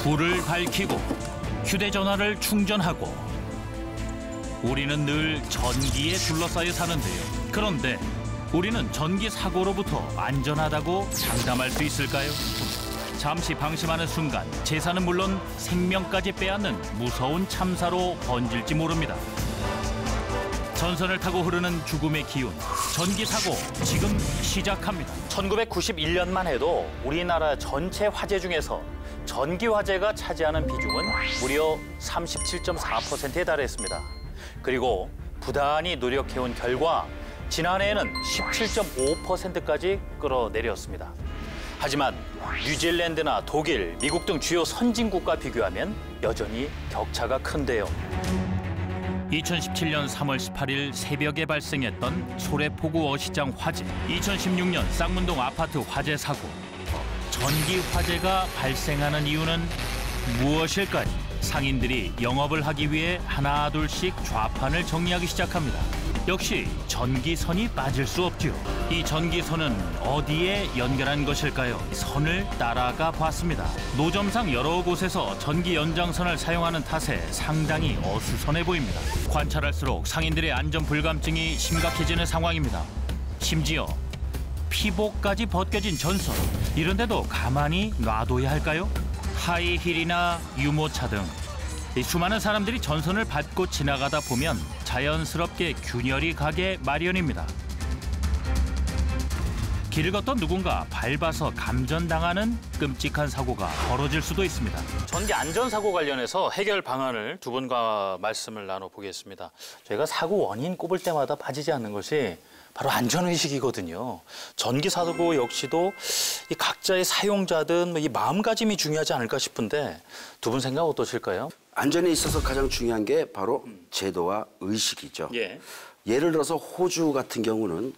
불을 밝히고 휴대전화를 충전하고 우리는 늘 전기에 둘러싸여 사는데요. 그런데 우리는 전기 사고로부터 안전하다고 장담할 수 있을까요? 잠시 방심하는 순간 재산은 물론 생명까지 빼앗는 무서운 참사로 번질지 모릅니다. 전선을 타고 흐르는 죽음의 기운, 전기 사고 지금 시작합니다. 1991년만 해도 우리나라 전체 화재 중에서 전기 화재가 차지하는 비중은 무려 37.4%에 달했습니다. 그리고 부단히 노력해온 결과 지난해에는 17.5%까지 끌어내렸습니다. 하지만 뉴질랜드나 독일, 미국 등 주요 선진국과 비교하면 여전히 격차가 큰데요. 2017년 3월 18일 새벽에 발생했던 소래포구 어시장 화재, 2016년 쌍문동 아파트 화재 사고. 전기 화재가 발생하는 이유는 무엇일까요? 상인들이 영업을 하기 위해 하나둘씩 좌판을 정리하기 시작합니다. 역시 전기선이 빠질 수 없죠. 이 전기선은 어디에 연결한 것일까요? 선을 따라가 봤습니다. 노점상 여러 곳에서 전기 연장선을 사용하는 탓에 상당히 어수선해 보입니다. 관찰할수록 상인들의 안전 불감증이 심각해지는 상황입니다. 심지어 피복까지 벗겨진 전선, 이런데도 가만히 놔둬야 할까요? 하이힐이나 유모차 등 수많은 사람들이 전선을 밟고 지나가다 보면 자연스럽게 균열이 가게 마련입니다. 길을 걷던 누군가 밟아서 감전당하는 끔찍한 사고가 벌어질 수도 있습니다. 전기 안전사고 관련해서 해결 방안을 두 분과 말씀을 나눠보겠습니다. 저희가 사고 원인 꼽을 때마다 빠지지 않는 것이 바로 안전의식이거든요. 전기 사고 역시도 이 각자의 사용자든 이 마음가짐이 중요하지 않을까 싶은데 두 분 생각 어떠실까요? 안전에 있어서 가장 중요한 게 바로 제도와 의식이죠. 예를 들어서 호주 같은 경우는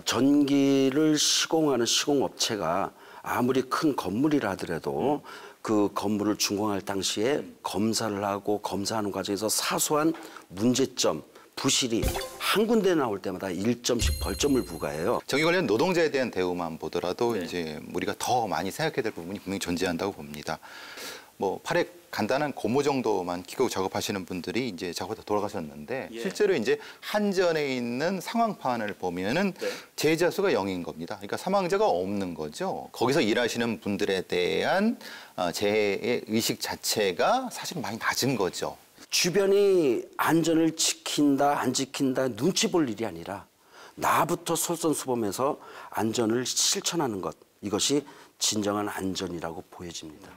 전기를 시공하는 시공업체가 아무리 큰 건물이라 하더라도 그 건물을 준공할 당시에 검사를 하고 검사하는 과정에서 사소한 문제점, 부실이 한 군데 나올 때마다 1점씩 벌점을 부과해요. 전기 관련 노동자에 대한 대우만 보더라도 이제 우리가 더 많이 생각해야 될 부분이 분명히 존재한다고 봅니다. 뭐 팔에 간단한 고무 정도만 끼고 작업하시는 분들이 이제 작업하다 돌아가셨는데 실제로 이제 한전에 있는 상황판을 보면은 재해자 수가 0인 겁니다. 그러니까 사망자가 없는 거죠. 거기서 일하시는 분들에 대한 재해의 의식 자체가 사실 많이 낮은 거죠. 주변이 안전을 지킨다, 안 지킨다 눈치 볼 일이 아니라 나부터 솔선수범해서 안전을 실천하는 것, 이것이 진정한 안전이라고 보여집니다.